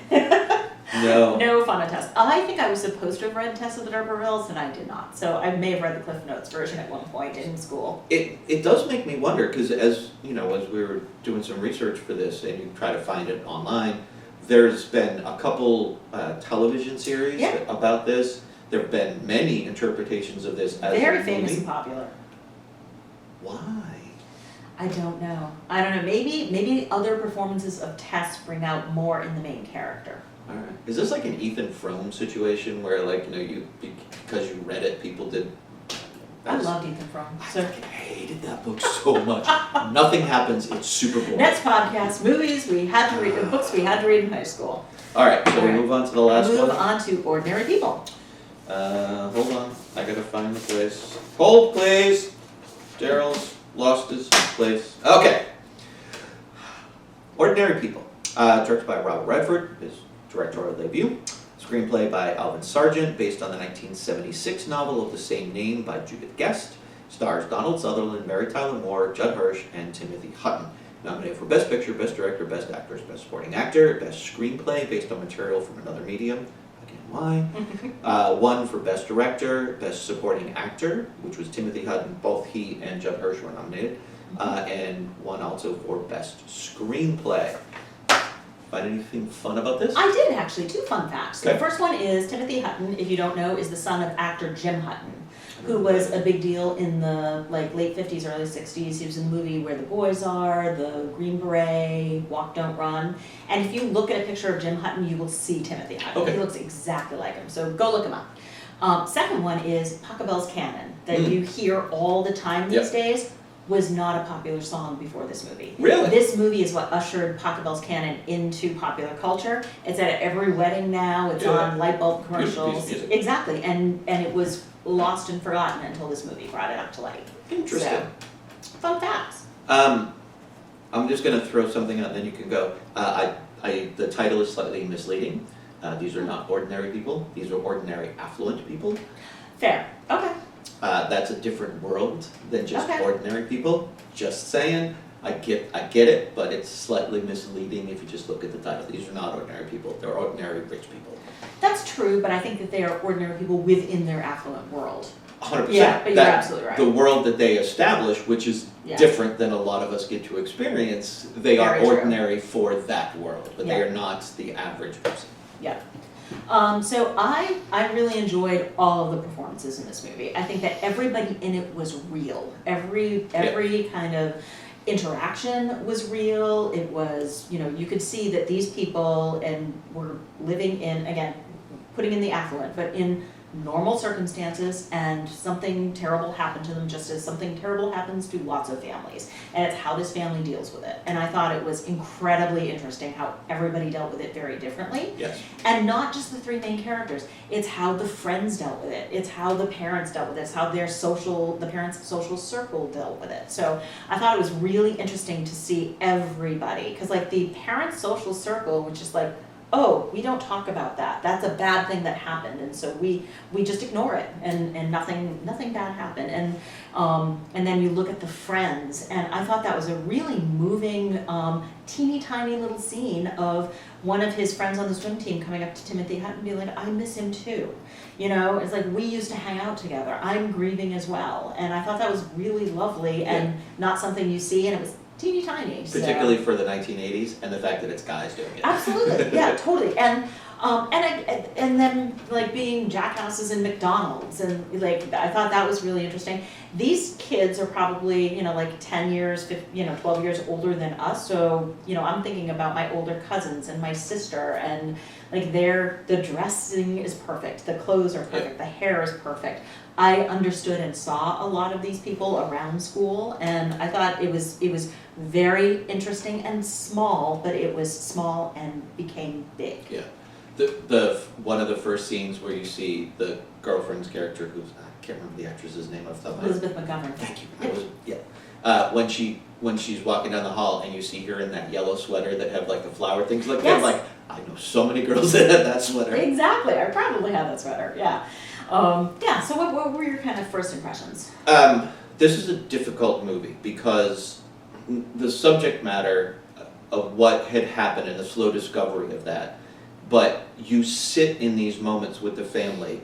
No. No fun on Tess. I think I was supposed to have read Tess of the D'Urbervilles, and I did not. So I may have read the Cliff Notes version at one point in school. It does make me wonder, because as you know, as we were doing some research for this, and you try to find it online, there's been a couple television series about this. There have been many interpretations of this as very a famous movie. and popular. Why? I don't know. Maybe other performances of Tess bring out more in the main character. All right. Is this like an Ethan Frome situation where, like, you know, because you read it, people did? I loved Ethan Frome. I fucking hated that book so much. Nothing happens. It's super boring. Next podcast, movies we had to read, books we had to read in high school. All right. So we move on to the last one. Move on to Ordinary People. Hold on. I gotta find the place. Hold, please. Daryl's lost his place. Okay. Ordinary People. Directed by Robert Redford, his directorial debut. Screenplay by Alvin Sargent, based on the 1976 novel of the same name by Judith Guest. Stars Donald Sutherland, Mary Tyler Moore, Judd Hirsch, and Timothy Hutton. Nominated for Best Picture, Best Director, Best Actress, Best Supporting Actor, Best Screenplay based on material from another medium. Again, why? One for Best Director, Best Supporting Actor, which was Timothy Hutton. Both he and Judd Hirsch were nominated. And one also for Best Screenplay. Find anything fun about this? I did, actually. 2 fun facts. Okay. The first one is Timothy Hutton, if you don't know, is the son of actor Jim Hutton, who was a big deal in the late 50s, early 60s. He was in the movie Where the Boys Are, The Green Beret, Walk, Don't Run. And if you look at a picture of Jim Hutton, you will see Timothy Hutton. Okay. He looks exactly like him, so go look him up. Second one is Pachelbel's Canon, that you hear all the time these days. Was not a popular song before this movie. Really? This movie is what ushered Pachelbel's Canon into popular culture. It's at every wedding now. It's on light bulb commercials. Exactly, and it was lost and forgotten until this movie brought it up to light. Interesting. So, fun facts. I'm just going to throw something out and then you can go. The title is slightly misleading. These are not ordinary people. These are ordinary affluent people. Fair. Okay. That's a different world than just ordinary people. Just saying. I get it, but it's slightly misleading if you just look at the title. These are not ordinary people. They're ordinary rich people. That's true, but I think that they are ordinary people within their affluent world. 100%. Yeah, but you're absolutely right. The world that they establish, which is different than a lot of us get to experience, they are ordinary for that world, but they are not the average person. Yeah. So I really enjoyed all of the performances in this movie. I think that everybody in it was real. Every kind of interaction was real. It was, you could see that these people and were living in, again, putting in the affluent, but in normal circumstances, and something terrible happened to them, just as something terrible happens to lots of families. And it's how this family deals with it. And I thought it was incredibly interesting how everybody dealt with it very differently. Yes. And not just the three main characters. It's how the friends dealt with it. It's how the parents dealt with it. It's how the parents' social circle dealt with it. So I thought it was really interesting to see everybody. Because like the parents' social circle, which is like, oh, we don't talk about that. That's a bad thing that happened, and so we just ignore it, and nothing bad happened. And then you look at the friends, and I thought that was a really moving, teeny tiny little scene of one of his friends on the swim team coming up to Timothy Hutton and be like, I miss him too. It's like, we used to hang out together. I'm grieving as well. And I thought that was really lovely and not something you see, and it was teeny tiny. Particularly for the 1980s, and the fact that it's guys doing it. Absolutely, yeah, totally. And then like being jackasses in McDonald's, and like I thought that was really interesting. These kids are probably like 10 years, 12 years older than us. So I'm thinking about my older cousins and my sister, and like the dressing is perfect, the clothes are perfect, the hair is perfect. I understood and saw a lot of these people around school, and I thought it was very interesting and small, but it was small and became big. Yeah. The one of the first scenes where you see the girlfriend's character, who's I can't remember the actress's name off the top of my head. Elizabeth McGovern. Thank you. When she's walking down the hall and you see her in that yellow sweater that have like the flower things like that, like I know so many girls that had that sweater. Exactly. I probably had that sweater. Yeah. So what were your kind of first impressions? This is a difficult movie because the subject matter of what had happened and the slow discovery of that, but you sit in these moments with the family.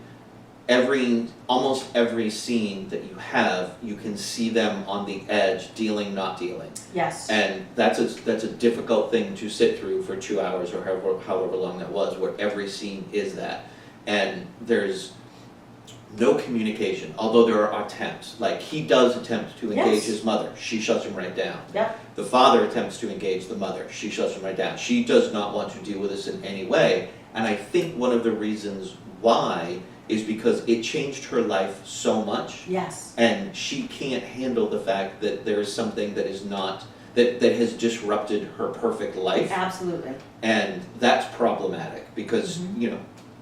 Almost every scene that you have, you can see them on the edge, dealing, not dealing. Yes. And that's a difficult thing to sit through for 2 hours or however long that was, where every scene is that. And there's no communication, although there are attempts. Like, he does attempt to engage his mother. She shuts him right down. Yep. The father attempts to engage the mother. She shuts him right down. She does not want to deal with this in any way. And I think one of the reasons why is because it changed her life so much. Yes. And she can't handle the fact that there is something that is not, that has disrupted her perfect life. Absolutely. And that's problematic because,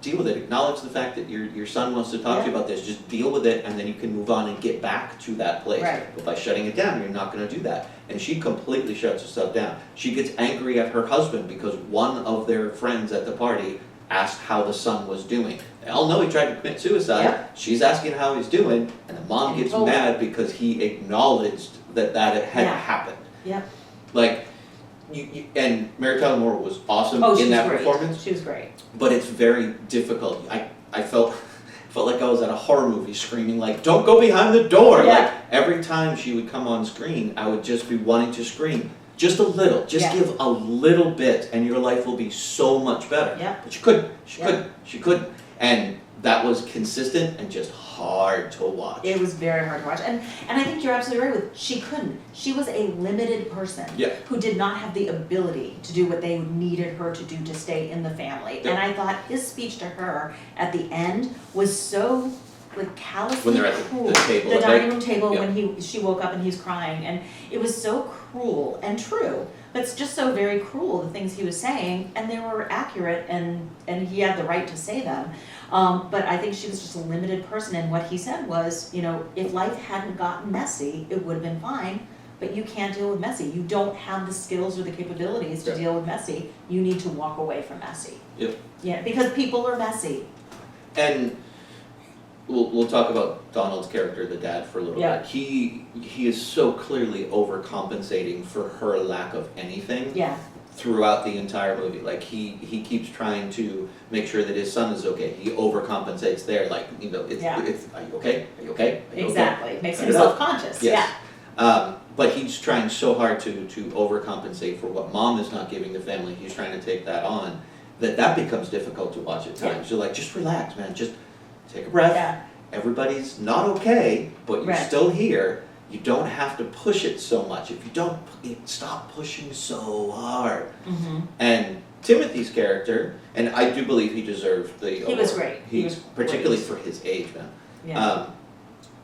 deal with it. Acknowledge the fact that your son wants to talk to you about this. Just deal with it, and then you can move on and get back to that place. Right. But by shutting it down, you're not going to do that. And she completely shuts herself down. She gets angry at her husband because one of their friends at the party asked how the son was doing. They all know he tried to commit suicide. Yep. She's asking how he's doing, and the mom gets mad because he acknowledged that had happened. Yep. Like, and Mary Tyler Moore was awesome in that performance. She was great. But it's very difficult. I felt like I was at a horror movie screaming like, don't go behind the door. Yeah. Like, every time she would come on screen, I would just be wanting to scream. Just a little. Just give a little bit and your life will be so much better. Yeah. But she couldn't. She couldn't. And that was consistent and just hard to watch. It was very hard to watch. And I think you're absolutely right with she couldn't. She was a limited person who did not have the ability to do what they needed her to do to stay in the family. And I thought his speech to her at the end was so callously when they're at cruel. The table. The dining room table when she woke up and he's crying. And it was so cruel and true. But it's just so very cruel, the things he was saying, and they were accurate, and he had the right to say them. But I think she was just a limited person, and what he said was, if life hadn't gotten messy, it would have been fine, but you can't deal with messy. You don't have the skills or the capabilities to deal with messy. You need to walk away from messy. Yep. Yeah, because people are messy. And we'll talk about Donald's character, the dad, for a little bit. He is so clearly overcompensating for her lack of anything throughout the entire movie. Like, he keeps trying to make sure that his son is okay. He overcompensates there. Like, it's are you okay? Are you okay? Are you exactly. Okay? Makes him self-conscious. Yes. Yeah. But he's trying so hard to overcompensate for what mom is not giving the family. He's trying to take that on. that becomes difficult to watch at times. You're like, just relax, man, just take a breath. Yeah. Everybody's not okay, but you're Right. still here. You don't have to push it so much. If you don't, stop pushing so hard. Mm-hmm. And Timothy's character, and I do believe he deserved the award. He was great. He was particularly great. for his age, man. Yeah.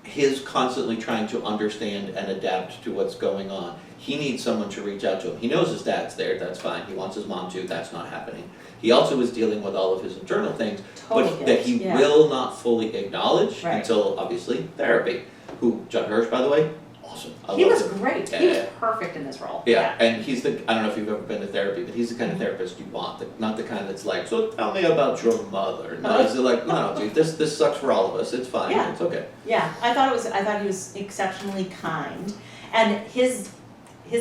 His constantly trying to understand and adapt to what's going on. He needs someone to reach out to him. He knows his dad's there, that's fine. He wants his mom to, that's not happening. He also is dealing with all of his internal things, Total but that he guilt, yeah. will not fully acknowledge Right. until, obviously, therapy. Who, Judd Hirsch, by the way, awesome. I He love was him. great. He was perfect in this role. Yeah, and he's the, I don't know if you've ever been to therapy, but he's the kind of therapist you want, not the kind that's like, so tell me about your mother. No, he's like, no, dude, this sucks for all of us, it's fine, Yeah. it's okay. Yeah, I thought he was exceptionally kind, and his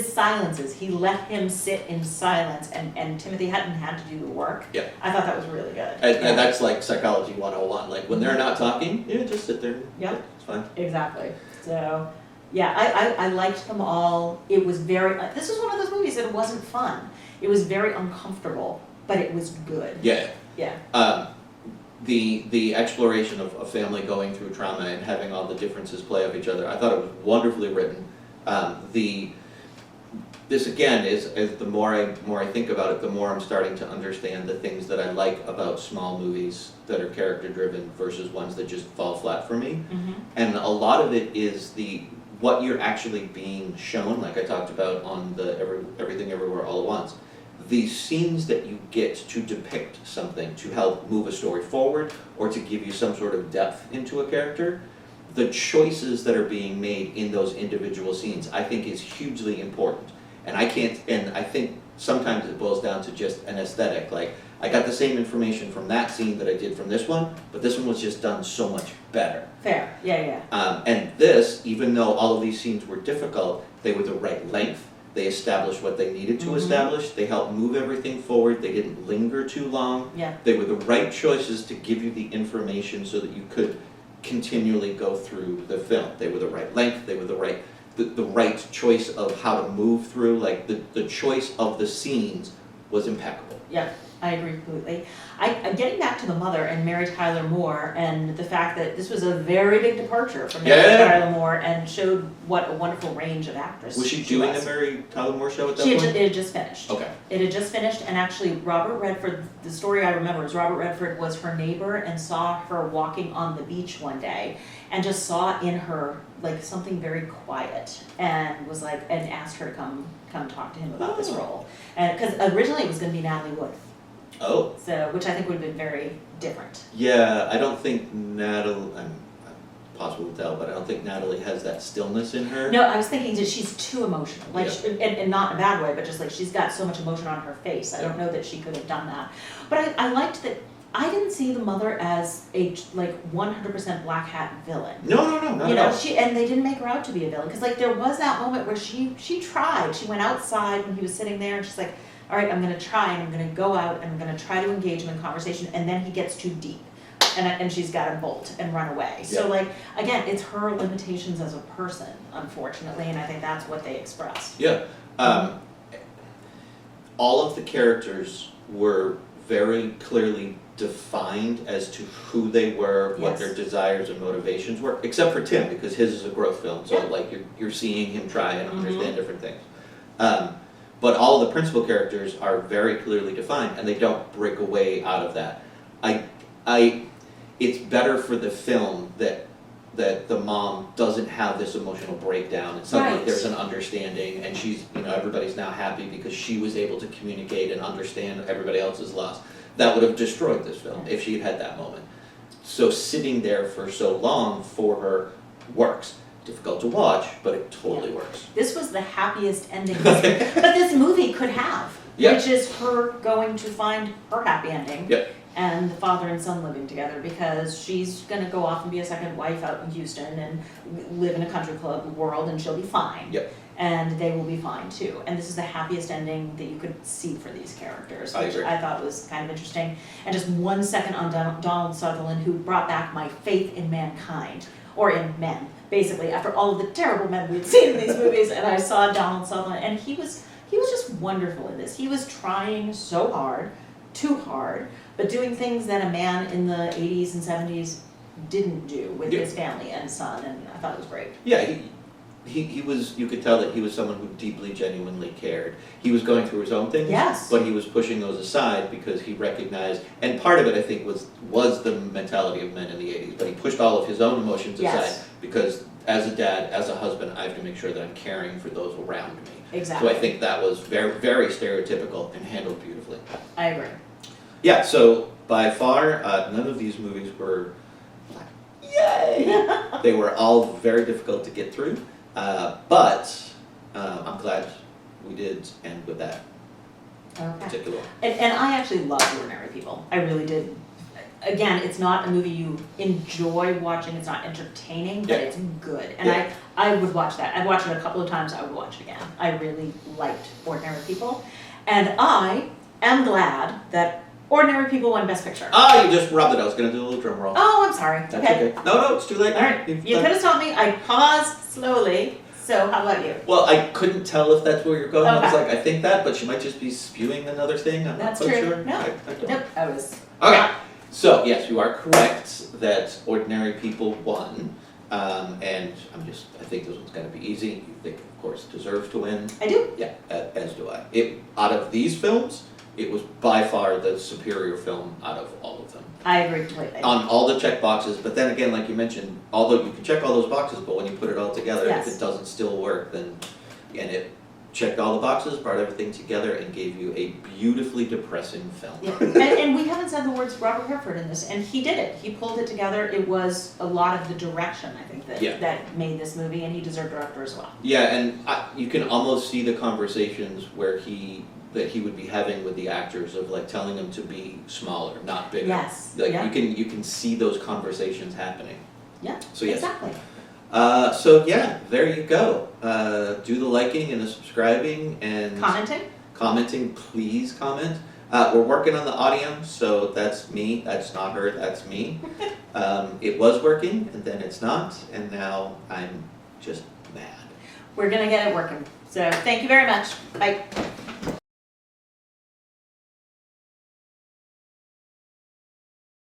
silences, he let him sit in silence, and Timothy hadn't had to do the work. Yeah. I thought that was really good. And that's like psychology 101, like when they're not talking, yeah, just sit there. Yeah. It's fine. Exactly. So, yeah, I liked them all. It was very, this was one of those movies that it wasn't fun. It was very uncomfortable, but it was good. Yeah. Yeah. The exploration of a family going through trauma and having all the differences play off each other, I thought it was wonderfully written. This again is, as the more I think about it, the more I'm starting to understand the things that I like about small movies that are character driven versus ones that just fall flat for me. Mm-hmm. And a lot of it is what you're actually being shown, like I talked about on the Everything Everywhere All at Once. These scenes that you get to depict something, to help move a story forward, or to give you some sort of depth into a character, the choices that are being made in those individual scenes, I think is hugely important. And I think sometimes it boils down to just an aesthetic, like, I got the same information from that scene that I did from this one, but this one was just done so much better. Fair. Yeah. And this, even though all of these scenes were difficult, they were the right length. They established what they needed to establish. They helped move everything forward. They didn't linger too long. Yeah. They were the right choices to give you the information so that you could continually go through the film. They were the right length. They were the right choice of how to move through. Like the choice of the scenes was impeccable. Yeah, I agree completely. I'm getting back to the mother and Mary Tyler Moore and the fact that this was a very big departure from Mary Tyler Moore and showed what a wonderful range of actress Was she doing the Mary Tyler Moore show at that point? It had just finished. Okay. It had just finished, and actually Robert Redford, the story I remember is Robert Redford was her neighbor and saw her walking on the beach one day and just saw in her like something very quiet and was like, and asked her to come talk to him about this role. And because originally it was going to be Natalie Wood. Oh. So, which I think would have been very different. Yeah, I don't think Natalie, I'm possible to tell, but I don't think Natalie has that stillness in her. No, I was thinking that she's too emotional, like, Yeah. and not in a bad way, but just like she's got so much emotion on her face. I don't know that she could have done that. But I liked that. I didn't see the mother as a like 100% black hat villain. No, not You at know, all. and they didn't make her out to be a villain because like there was that moment where she tried. She went outside when he was sitting there and she's like, all right, I'm going to try and I'm going to go out and I'm going to try to engage him in conversation, and then he gets too deep. And she's got to bolt and run away. Yeah. So like, again, it's her limitations as a person, unfortunately, and I think that's what they expressed. Yeah. All of the characters were very clearly defined as to who they were, what Yes. their desires and motivations were, except for Tim, because his is a growth film, so Yeah. like you're seeing him try and understand different things. But all of the principal characters are very clearly defined, and they don't break away out of that. It's better for the film that the mom doesn't have this emotional breakdown, and suddenly Right. there's an understanding, and she's, everybody's now happy because she was able to communicate and understand everybody else's loss. That would have destroyed this film if she had had that moment. So sitting there for so long for her works. Difficult to watch, but it totally works. This was the happiest ending but this movie could have, Yeah. which is her going to find her happy ending. Yep. And the father and son living together because she's going to go off and be a second wife out in Houston and live in a country club world, and she'll be fine. Yep. And they will be fine too. And this is the happiest ending that you could see for these characters, I which agree. I thought was kind of interesting. And just 1 second on Donald Sutherland, who brought back my faith in mankind, or in men, basically, after all of the terrible men we'd seen in these movies. And I saw Donald Sutherland, and he was just wonderful in this. He was trying so hard too hard, but doing things that a man in the 80s and 70s didn't do with his family and son, and I thought it was great. Yeah, he was, you could tell that he was someone who deeply, genuinely cared. He was going through his own things, Yes. but he was pushing those aside because he recognized, and part of it I think was the mentality of men in the 80s, but he pushed all of his own emotions aside because as a dad, as a husband, I have to make sure that I'm caring for those around me. Exactly. So I think that was very, very stereotypical and handled beautifully. I agree. Yeah, so by far, none of these movies were like, yay! They were all very difficult to get through, but I'm glad we did end with that particular one. And I actually loved Ordinary People. I really did. Again, it's not a movie you enjoy watching. It's not entertaining, but it's good. And I would watch that. I've watched it a couple of times. I would watch it again. I really liked Ordinary People. And I am glad that Ordinary People won Best Picture. Ah, you just rubbed it. I was going to do a little drum roll. Oh, I'm sorry. That's okay. No, it's too late. All right. You could have told me. I paused slowly. So how about you? Well, I couldn't tell if that's where you're going. I was Okay. like, I think that, but she might just be spewing another thing. I'm That's not quite true. sure. No. I don't. Nope. I was. Okay. So, yes, you are correct that Ordinary People won. And I think this one's going to be easy. You think, of course, deserves to win. I do. Yeah, as do I. Out of these films, it was by far the superior film out of all of them. I agree completely. On all the check boxes, but then again, like you mentioned, although you can check all those boxes, but when you put it all together, if it doesn't still work, then, and it checked all the boxes, brought everything together, and gave you a beautifully depressing film. Yeah. And we haven't said the words Robert Redford in this, and he did it. He pulled it together. It was a lot of the direction, I think, that made this movie, and he deserved director as well. Yeah, and you can almost see the conversations where he would be having with the actors of like telling them to be smaller, not bigger. Yes. Like you can see those conversations happening. Yeah. So yes. Exactly. So yeah, there you go. Do the liking and the subscribing and commenting. Please comment. We're working on the audio, so that's me. That's not her. That's me. It was working, and then it's not, and now I'm just mad. We're gonna get it working. So thank you very much. Bye.